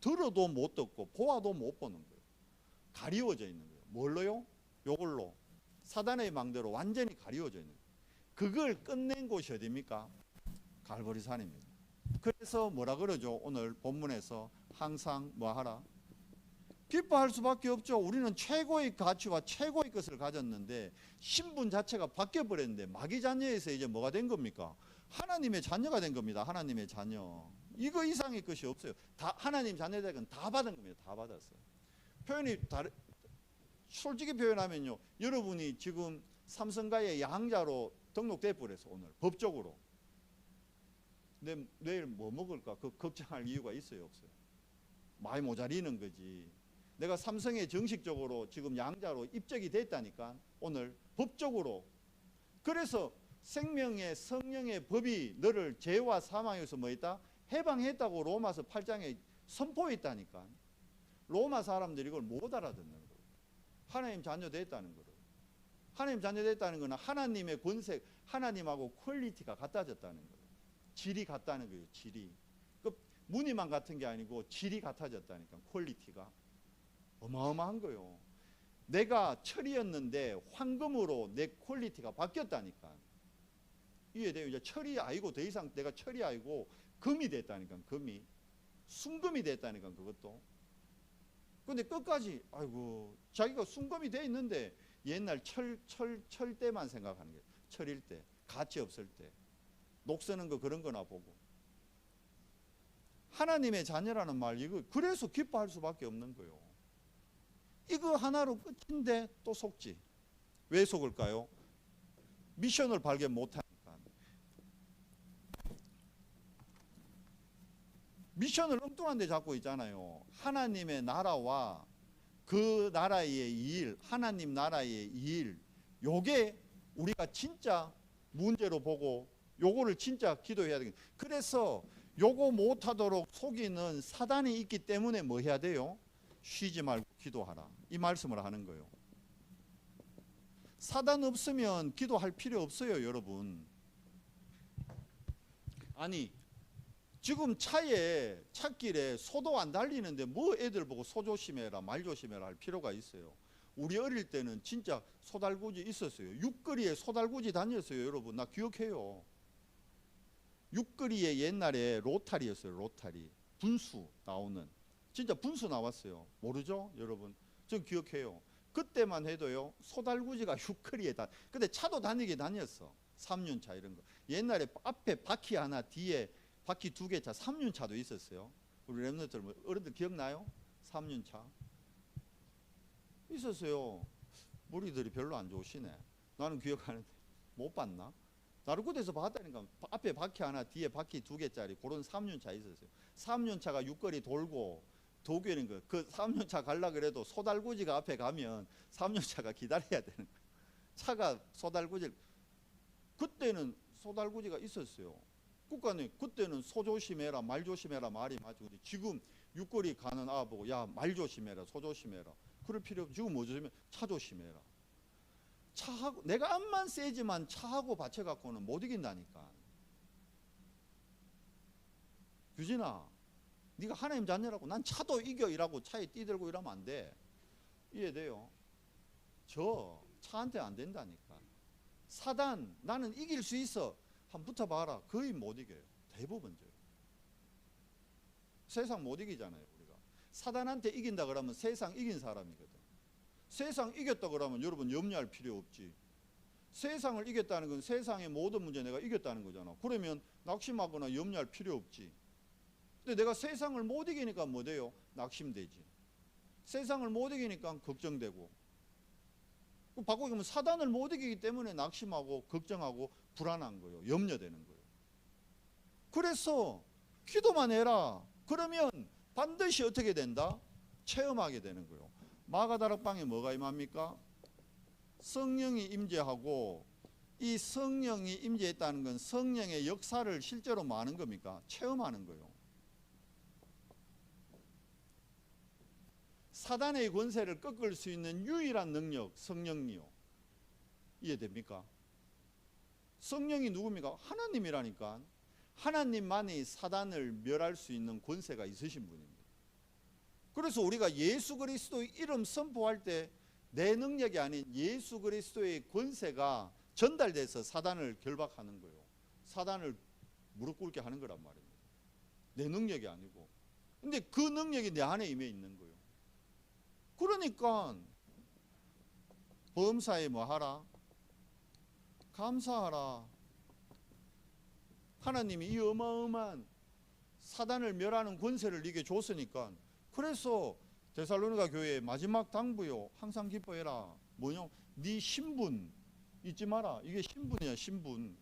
들어도 못 듣고 보아도 못 보는 거예요. 가리워져 있는 거예요. 뭘로요? 요걸로 사단의 망대로 완전히 가리워져 있는 거예요. 그걸 끝낸 곳이 어디입니까? 갈보리산입니다. 그래서 뭐라 그러죠? 오늘 본문에서 항상 뭐 하라? 기뻐할 수밖에 없죠. 우리는 최고의 가치와 최고의 것을 가졌는데 신분 자체가 바뀌어버렸는데 마귀 자녀에서 이제 뭐가 된 겁니까? 하나님의 자녀가 된 겁니다. 하나님의 자녀. 이거 이상의 것이 없어요. 다 하나님 자녀들은 다 받은 겁니다. 다 받았어요. 솔직히 표현하면요, 여러분이 지금 삼성가의 양자로 등록돼 버려서 오늘 법적으로 내일 뭐 먹을까 그 걱정할 이유가 있어요, 없어요? 많이 모자리는 거지. 내가 삼성에 정식적으로 지금 양자로 입적이 됐다니까 오늘 법적으로. 그래서 생명의 성령의 법이 너를 죄와 사망에서 뭐 있다? 해방했다고 로마서 8장에 선포했다니까. 로마 사람들이 이걸 못 알아듣는 거예요. 하나님 자녀 됐다는 거예요. 하나님 자녀 됐다는 거는 하나님의 권세, 하나님하고 퀄리티가 같아졌다는 거예요. 질이 같다는 거예요. 질이. 그 무늬만 같은 게 아니고 질이 같아졌다니까. 퀄리티가. 어마어마한 거예요. 내가 철이었는데 황금으로 내 퀄리티가 바뀌었다니까. 이해돼요? 이제 철이 아니고 더 이상 내가 철이 아니고 금이 됐다니까. 금이. 순금이 됐다니까. 그것도. 근데 끝까지 아이고 자기가 순금이 돼 있는데 옛날 철 때만 생각하는 거예요. 철일 때. 가치 없을 때. 녹 쓰는 거 그런 거나 보고. 하나님의 자녀라는 말 이거 그래서 기뻐할 수밖에 없는 거예요. 이거 하나로 끝인데 또 속지. 왜 속을까요? 미션을 발견 못하니까. 미션을 엉뚱한 데 잡고 있잖아요. 하나님의 나라와 그 나라의 일, 하나님 나라의 일, 요게 우리가 진짜 문제로 보고 요거를 진짜 기도해야 되겠다. 그래서 요거 못하도록 속이는 사단이 있기 때문에 뭐 해야 돼요? 쉬지 말고 기도하라. 이 말씀을 하는 거예요. 사단 없으면 기도할 필요 없어요, 여러분. 아니 지금 찻길에 소도 안 달리는데 뭐 애들 보고 소 조심해라 말 조심해라 할 필요가 있어요. 우리 어릴 때는 진짜 소달구지 있었어요. 육거리에 소달구지 다녔어요, 여러분. 나 기억해요. 육거리에 옛날에 로타리였어요. 로타리. 분수 나오는. 진짜 분수 나왔어요. 모르죠, 여러분? 전 기억해요. 그때만 해도요, 소달구지가 육거리에 근데 차도 다니긴 다녔어. 3륜차 이런 거. 옛날에 앞에 바퀴 하나, 뒤에 바퀴 2개 차, 3륜차도 있었어요. 우리 랩너들 어른들 기억나요? 3륜차 있었어요. 머리들이 별로 안 좋으시네. 나는 기억하는데 못 봤나? 나를 그대서 봤다니까. 앞에 바퀴 하나, 뒤에 바퀴 2개짜리 그런 3륜차 있었어요. 3륜차가 육거리 돌고 도교는 거. 그 3륜차 가려고 그래도 소달구지가 앞에 가면 3륜차가 기다려야 되는 거예요. 차가 소달구지. 그때는 소달구지가 있었어요. 국가는 그때는 소 조심해라 말 조심해라 말이 맞죠. 지금 육거리 가는 보고 야 말 조심해라 소 조심해라 그럴 필요 없고 지금 뭐 조심해? 차 조심해라. 차하고 내가 암만 세지만 차하고 받쳐갖고는 못 이긴다니까. 규진아 네가 하나님 자녀라고 난 차도 이겨 이라고 차에 뛰들고 이러면 안 돼. 이해돼요? 저 차한테 안 된다니까. 사단 나는 이길 수 있어. 한번 붙어봐라. 거의 못 이겨요. 대부분 져요. 세상 못 이기잖아요, 우리가. 사단한테 이긴다 그러면 세상 이긴 사람이거든. 세상 이겼다 그러면 여러분 염려할 필요 없지. 세상을 이겼다는 건 세상의 모든 문제 내가 이겼다는 거잖아. 그러면 낙심하거나 염려할 필요 없지. 근데 내가 세상을 못 이기니까 뭐 돼요? 낙심되지. 세상을 못 이기니까 걱정되고. 바꾸기 하면 사단을 못 이기기 때문에 낙심하고 걱정하고 불안한 거예요. 염려되는 거예요. 그래서 기도만 해라. 그러면 반드시 어떻게 된다? 체험하게 되는 거예요. 마가다락방에 뭐가 임합니까? 성령이 임재하고 이 성령이 임재했다는 건 성령의 역사를 실제로 뭐 하는 겁니까? 체험하는 거예요. 사단의 권세를 꺾을 수 있는 유일한 능력, 성령이요. 이해됩니까? 성령이 누굽니까? 하나님이라니까. 하나님만이 사단을 멸할 수 있는 권세가 있으신 분입니다. 그래서 우리가 예수 그리스도의 이름 선포할 때 내 능력이 아닌 예수 그리스도의 권세가 전달돼서 사단을 결박하는 거예요. 사단을 무릎 꿇게 하는 거란 말입니다. 내 능력이 아니고. 근데 그 능력이 내 안에 임해 있는 거예요. 그러니까 범사에 뭐 하라? 감사하라. 하나님이 이 어마어마한 사단을 멸하는 권세를 네게 줬으니까. 그래서 데살로니가 교회의 마지막 당부요, 항상 기뻐해라. 뭐냐? 네 신분 잊지 마라. 이게 신분이야, 신분.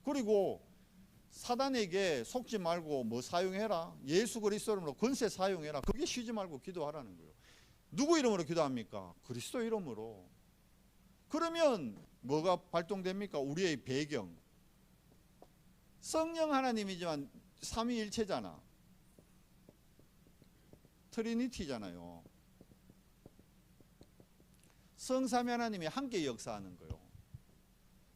그리고 사단에게 속지 말고 뭐 사용해라? 예수 그리스도 이름으로 권세 사용해라. 그게 쉬지 말고 기도하라는 거예요. 누구 이름으로 기도합니까? 그리스도 이름으로. 그러면 뭐가 발동됩니까? 우리의 배경. 성령 하나님이지만 삼위일체잖아. 트리니티잖아요. 성삼위 하나님이 함께 역사하는 거예요.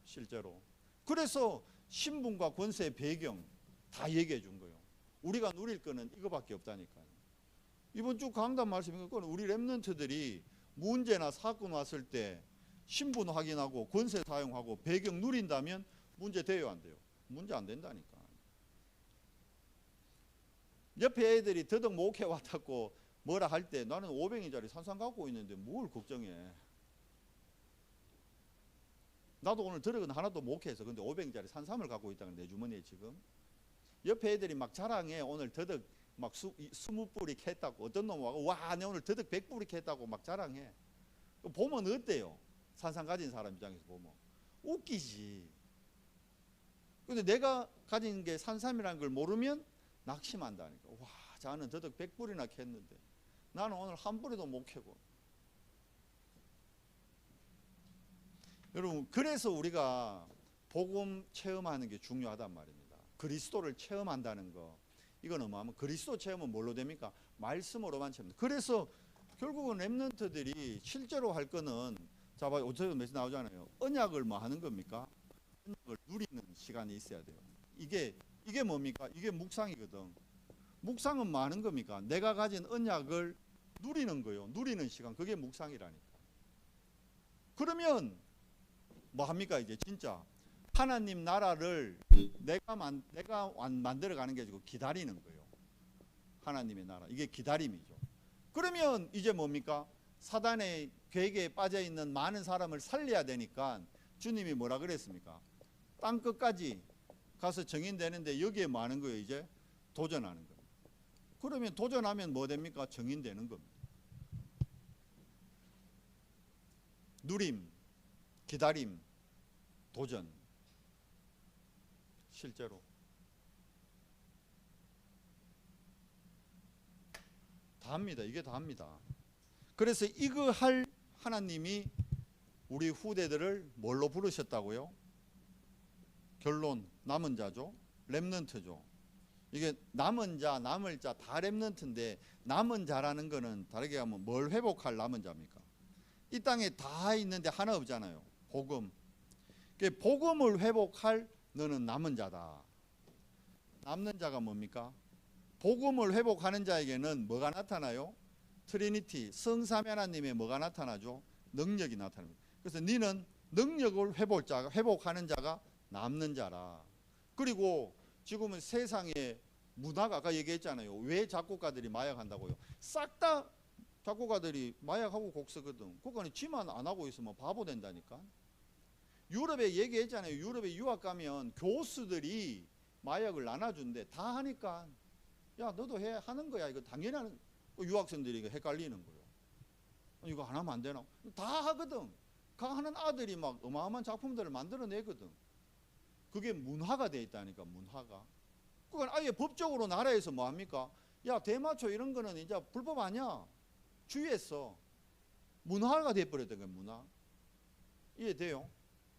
실제로. 그래서 신분과 권세의 배경 다 얘기해 준 거예요. 우리가 누릴 거는 이거밖에 없다니까요. 이번 주 강단 말씀인 건 우리 렘넌트들이 문제나 사건 왔을 때 신분 확인하고 권세 사용하고 배경 누린다면 문제 돼요, 안 돼요? 문제 안 된다니까. 옆에 애들이 더덕 목회 왔다고 뭐라 할 때 나는 500원짜리 산삼 갖고 있는데 뭘 걱정해. 나도 오늘 더덕은 하나도 목회해서 근데 500원짜리 산삼을 갖고 있다는 내 주머니에 지금. 옆에 애들이 막 자랑해. 오늘 더덕 막 20뿌리 캤다고. 어떤 놈 와서 와, 내 오늘 더덕 100뿌리 캤다고 막 자랑해. 보면 어때요? 산삼 가진 사람 입장에서 보면 웃기지. 근데 내가 가진 게 산삼이라는 걸 모르면 낙심한다니까. 와, 자는 더덕 100뿌리나 캤는데 나는 오늘 한 뿌리도 못 캐고. 여러분, 그래서 우리가 복음 체험하는 게 중요하단 말입니다. 그리스도를 체험한다는 거. 이거는 뭐하면 그리스도 체험은 뭘로 됩니까? 말씀으로만 체험. 그래서 결국은 렘넌트들이 실제로 할 거는, 자, 봐요. 어쩌면 메시지 나오잖아요. 언약을 뭐 하는 겁니까? 언약을 누리는 시간이 있어야 돼요. 이게 뭡니까? 이게 묵상이거든. 묵상은 뭐 하는 겁니까? 내가 가진 언약을 누리는 거예요. 누리는 시간. 그게 묵상이라니까. 그러면 뭐 합니까? 이제 진짜 하나님 나라를 내가 만들어가는 게 아니고 기다리는 거예요. 하나님의 나라. 이게 기다림이죠. 그러면 이제 뭡니까? 사단의 계획에 빠져있는 많은 사람을 살려야 되니까 주님이 뭐라 그랬습니까? 땅 끝까지 가서 정인되는데 여기에 뭐 하는 거예요? 이제 도전하는 거예요. 그러면 도전하면 뭐 됩니까? 정인되는 겁니다. 누림, 기다림, 도전. 실제로 다 합니다. 이게 다 합니다. 그래서 이거 할 하나님이 우리 후대들을 뭘로 부르셨다고요? 결론, 남은 자죠. 렘넌트죠. 이게 남은 자, 남을 자 다 렘넌트인데 남은 자라는 거는 다르게 하면 뭘 회복할 남은 자입니까? 이 땅에 다 있는데 하나 없잖아요. 복음. 복음을 회복할 너는 남은 자다. 남는 자가 뭡니까? 복음을 회복하는 자에게는 뭐가 나타나요? 트리니티, 성삼위 하나님의 뭐가 나타나죠? 능력이 나타납니다. 그래서 너는 능력을 회복하는 자가 남는 자라. 그리고 지금은 세상에 문화가 아까 얘기했잖아요. 왜 작곡가들이 마약한다고요? 싹 다 작곡가들이 마약하고 곡 쓰거든. 그거는 지만 안 하고 있으면 바보 된다니까. 유럽에 얘기했잖아요. 유럽에 유학 가면 교수들이 마약을 나눠준대. 다 하니까 야 너도 해 하는 거야. 이거 당연히 하는. 유학생들이 이거 헷갈리는 거예요. 이거 안 하면 안 되나? 다 하거든. 하는 아들이 막 어마어마한 작품들을 만들어내거든. 그게 문화가 돼 있다니까. 문화가. 그건 아예 법적으로 나라에서 뭐 합니까? 야 대마초 이런 거는 이제 불법 아니야. 주의했어. 문화가 돼버렸던 거예요. 문화. 이해돼요?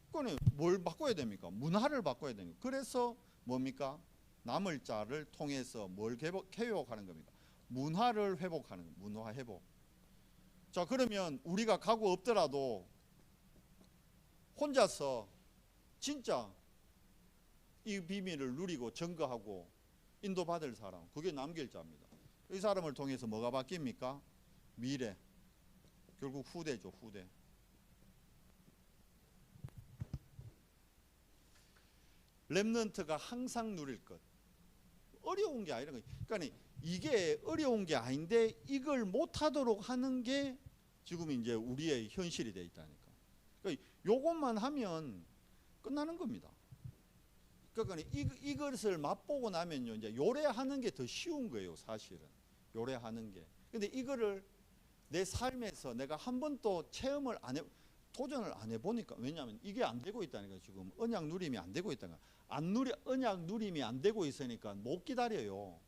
그거는 뭘 바꿔야 됩니까? 문화를 바꿔야 됩니다. 그래서 뭡니까? 남을 자를 통해서 뭘 개혁하는 겁니까? 문화를 회복하는 거예요. 문화 회복. 자, 그러면 우리가 가고 없더라도 혼자서 진짜 이 비밀을 누리고 증거하고 인도받을 사람, 그게 남길자입니다. 이 사람을 통해서 뭐가 바뀝니까? 미래. 결국 후대죠, 후대. 렘넌트가 항상 누릴 것. 어려운 게 아니라, 그러니까 이게 어려운 게 아닌데 이걸 못하도록 하는 게 지금 이제 우리의 현실이 돼 있다니까. 그러니까 요것만 하면 끝나는 겁니다. 그러니까 이것을 맛보고 나면요, 이제 요래하는 게 더 쉬운 거예요, 사실은. 요래하는 게. 근데 이거를 내 삶에서 내가 한 번도 체험을 안 해, 도전을 안 해보니까, 왜냐하면 이게 안 되고 있다니까. 지금 언약 누림이 안 되고 있다니까. 언약 누림이 안 되고 있으니까 못 기다려요.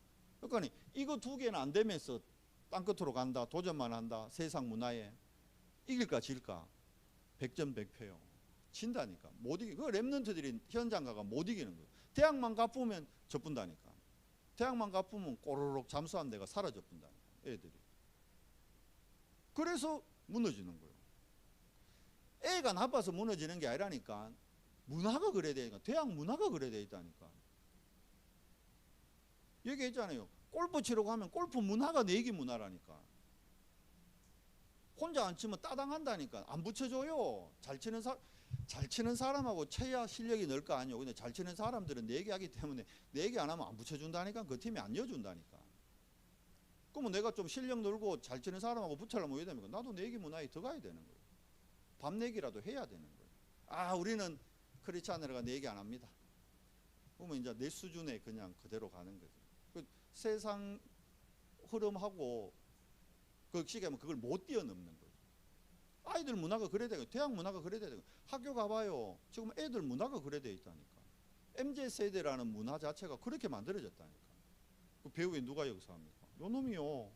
그러니까 이거 두 개는 안 되면서 땅끝으로 간다, 도전만 한다, 세상 문화에 이길까 질까? 백전백패요. 진다니까. 못 이기. 그 렘넌트들이 현장 가가 못 이기는 거예요. 대학만 가쁘면 접분다니까. 대학만 가쁘면 꼬르륵 잠수한 데가 사라져 분다니까. 애들이. 그래서 무너지는 거예요. 애가 나빠서 무너지는 게 아니라니까. 문화가 그래야 되니까. 대학 문화가 그래야 돼 있다니까. 얘기했잖아요. 골프 치러 가면 골프 문화가 내기 문화라니까. 혼자 안 치면 따당한다니까. 안 붙여줘요. 잘 치는 사람하고 쳐야 실력이 늘 거 아니에요. 근데 잘 치는 사람들은 내기하기 때문에 내기 안 하면 안 붙여준다니까. 그 팀이 안 이어준다니까. 그러면 내가 좀 실력 늘고 잘 치는 사람하고 붙으려면 왜 됩니까? 나도 내기 문화에 들어가야 되는 거예요. 밤 내기라도 해야 되는 거예요. 아, 우리는 크리스찬으로가 내기 안 합니다. 그러면 이제 내 수준에 그냥 그대로 가는 거죠. 그 세상 흐름하고 그 시기하면 그걸 못 뛰어넘는 거예요. 아이들 문화가 그래야 되고, 대학 문화가 그래야 되고, 학교 가봐요. 지금 애들 문화가 그래야 돼 있다니까. MZ세대라는 문화 자체가 그렇게 만들어졌다니까. 그 배우에 누가 여기서 합니까? 요 놈이요.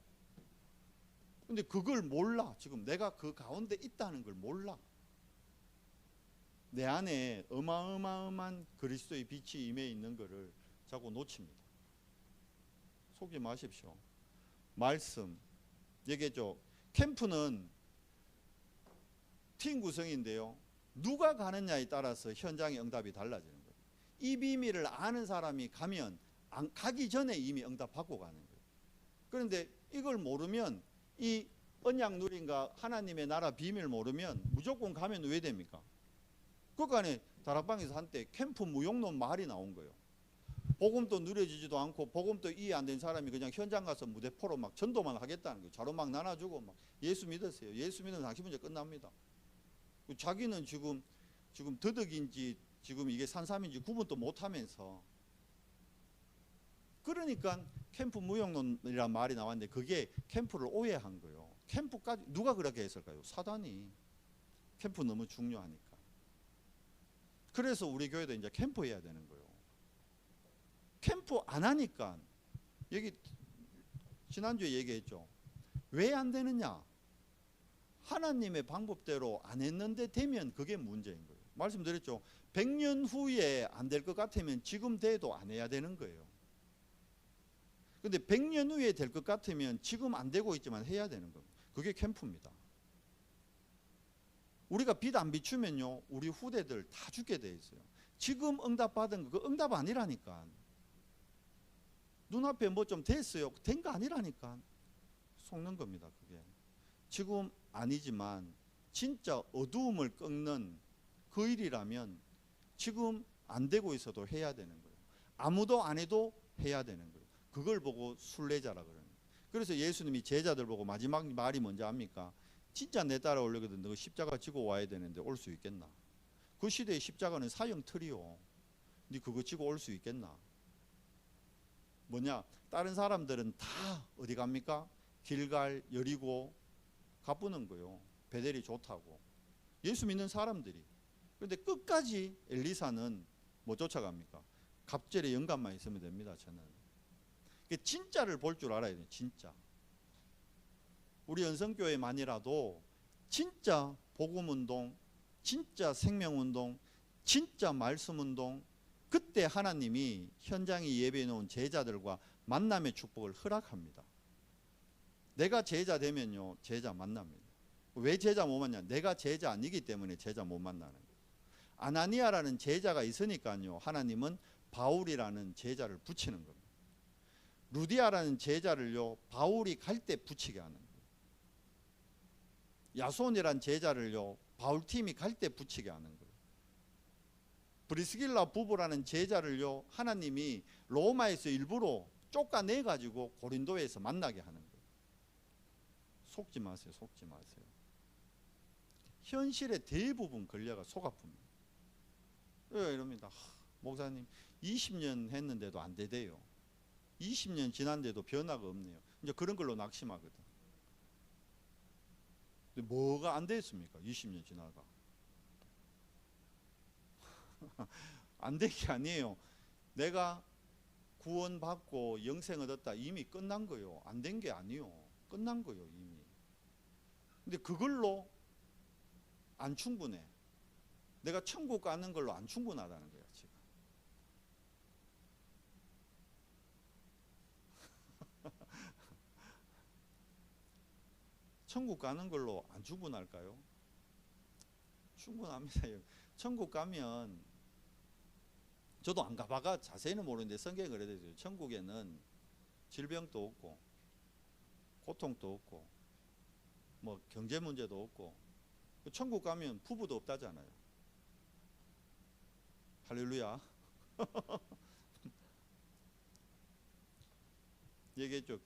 근데 그걸 몰라. 지금 내가 그 가운데 있다는 걸 몰라. 내 안에 어마어마한 그리스도의 빛이 임해 있는 것을 자꾸 놓칩니다. 속지 마십시오. 말씀 얘기했죠. 캠프는 팀 구성인데요, 누가 가느냐에 따라서 현장의 응답이 달라지는 거예요. 이 비밀을 아는 사람이 가면 가기 전에 이미 응답받고 가는 거예요. 그런데 이걸 모르면, 이 언약 누림과 하나님의 나라 비밀 모르면 무조건 가면 왜 됩니까? 그러니까 다락방에서 한때 캠프 무용론 말이 나온 거예요. 복음도 누려지지도 않고 복음도 이해 안 된 사람이 그냥 현장 가서 무대포로 막 전도만 하겠다는 거예요. 자료 막 나눠주고 막 예수 믿으세요. 예수 믿으면 당신 문제 끝납니다. 자기는 지금 더덕인지 지금 이게 산삼인지 구분도 못하면서. 그러니까 캠프 무용론이란 말이 나왔는데 그게 캠프를 오해한 거예요. 캠프까지 누가 그렇게 했을까요? 사단이. 캠프 너무 중요하니까. 그래서 우리 교회도 이제 캠프 해야 되는 거예요. 캠프 안 하니까, 지난주에 얘기했죠. 왜 안 되느냐? 하나님의 방법대로 안 했는데 되면 그게 문제인 거예요. 말씀드렸죠. 100년 후에 안 될 것 같으면 지금 돼도 안 해야 되는 거예요. 근데 100년 후에 될 것 같으면 지금 안 되고 있지만 해야 되는 겁니다. 그게 캠프입니다. 우리가 빛 안 비추면요, 우리 후대들 다 죽게 돼 있어요. 지금 응답받은 거, 그 응답 아니라니까. 눈앞에 뭐 좀 됐어요. 된 거 아니라니까. 속는 겁니다, 그게. 지금 아니지만 진짜 어두움을 꺾는 그 일이라면 지금 안 되고 있어도 해야 되는 거예요. 아무도 안 해도 해야 되는 거예요. 그걸 보고 순례자라 그러는 거예요. 그래서 예수님이 제자들 보고 마지막 말이 뭔지 압니까? 진짜 내 따라오려거든 너 십자가 지고 와야 되는데 올 수 있겠나? 그 시대의 십자가는 사형 틀이요. 네 그거 지고 올 수 있겠나? 뭐냐? 다른 사람들은 다 어디 갑니까? 길갈, 여리고 가쁘는 거요. 베델이 좋다고. 예수 믿는 사람들이. 그런데 끝까지 엘리사는 뭐 쫓아갑니까? 갑절의 영감만 있으면 됩니다. 저는. 진짜를 볼 줄 알아야 돼요. 진짜. 우리 연성교회만이라도 진짜 복음운동, 진짜 생명운동, 진짜 말씀운동, 그때 하나님이 현장에 예배해 놓은 제자들과 만남의 축복을 허락합니다. 내가 제자 되면요, 제자 만납니다. 왜 제자 못 만나냐? 내가 제자 아니기 때문에 제자 못 만나는 거예요. 아나니아라는 제자가 있으니까요, 하나님은 바울이라는 제자를 붙이는 겁니다. 루디아라는 제자를요, 바울이 갈 때 붙이게 하는 거예요. 야손이라는 제자를요, 바울 팀이 갈 때 붙이게 하는 거예요. 브리스길라 부부라는 제자를요, 하나님이 로마에서 일부러 쫓아내 가지고 고린도에서 만나게 하는 거예요. 속지 마세요. 속지 마세요. 현실의 대부분 권리가 속 아픕니다. 이럽니다. 목사님 20년 했는데도 안 되대요. 20년 지난데도 변화가 없네요. 이제 그런 걸로 낙심하거든. 근데 뭐가 안 됐습니까? 20년 지나가. 안 된 게 아니에요. 내가 구원받고 영생 얻었다 이미 끝난 거예요. 안 된 게 아니요. 끝난 거예요 이미. 근데 그걸로 안 충분해. 내가 천국 가는 걸로 안 충분하다는 거야 지금. 천국 가는 걸로 안 충분할까요? 충분합니다. 천국 가면, 저도 안 가봐가 자세히는 모르는데 성경에 그래 되죠. 천국에는 질병도 없고 고통도 없고 뭐 경제 문제도 없고, 천국 가면 부부도 없다잖아요. 할렐루야. 얘기했죠.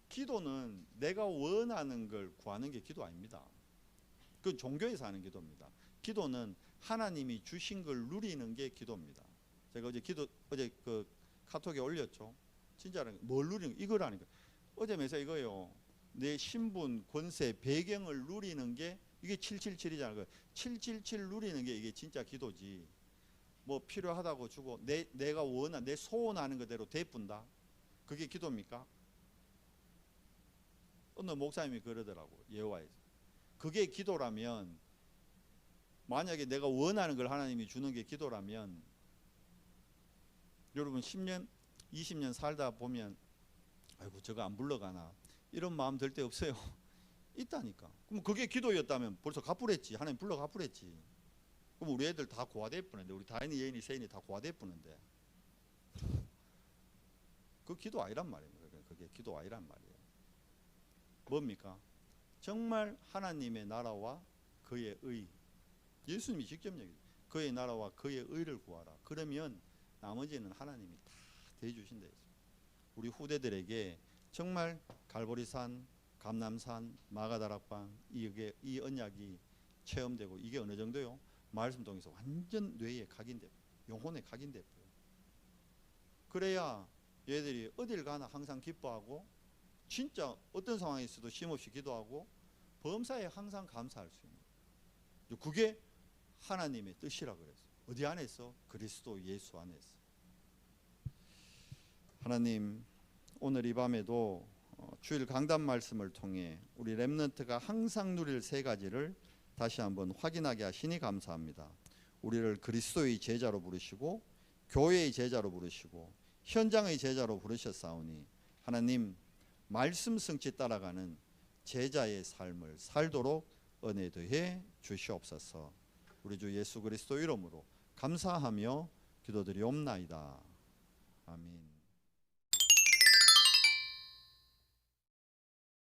기도는 내가 원하는 걸 구하는 게 기도 아닙니다. 그건 종교에서 하는 기도입니다. 기도는 하나님이 주신 걸 누리는 게 기도입니다. 제가 어제 그 카톡에 올렸죠. 진짜로 뭘 누리는 거, 이거라니까. 어제 메시지 이거예요. 내 신분, 권세, 배경을 누리는 게 이게 777이잖아요. 777 누리는 게 이게 진짜 기도지. 뭐 필요하다고 주고 내가 원한, 내 소원하는 그대로 되뿐다. 그게 기도입니까? 어느 목사님이 그러더라고, 예화에서. 그게 기도라면, 만약에 내가 원하는 걸 하나님이 주는 게 기도라면, 여러분 10년 20년 살다 보면 아이고 저거 안 불러가나 이런 마음 들 때 없어요? 있다니까. 그럼 그게 기도였다면 벌써 갚으랬지. 하나님 불러 갚으랬지. 그럼 우리 애들 다 고아될 뻔했는데, 우리 다인이, 예인이, 세인이 다 고아될 뻔했는데, 그 기도 아니란 말입니다. 그게 기도 아니란 말이에요. 뭡니까? 정말 하나님의 나라와 그의 의, 예수님이 직접 얘기해요. 그의 나라와 그의 의를 구하라. 그러면 나머지는 하나님이 다 대주신다 했어요. 우리 후대들에게 정말 갈보리산, 감남산, 마가다락방 이 언약이 체험되고, 이게 어느 정도요? 말씀 통해서 완전 뇌에 각인돼, 영혼에 각인돼. 그래야 얘들이 어딜 가나 항상 기뻐하고, 진짜 어떤 상황에 있어도 쉼없이 기도하고, 범사에 항상 감사할 수 있는, 그게 하나님의 뜻이라 그랬어요. 어디 안에서? 그리스도 예수 안에서. 하나님, 오늘 이 밤에도 주일 강단 말씀을 통해 우리 렘넌트가 항상 누릴 세 가지를 다시 한번 확인하게 하시니 감사합니다. 우리를 그리스도의 제자로 부르시고, 교회의 제자로 부르시고, 현장의 제자로 부르셨사오니, 하나님 말씀 성취 따라가는 제자의 삶을 살도록 은혜 더해 주시옵소서. 우리 주 예수 그리스도 이름으로 감사하며 기도드리옵나이다. 아멘.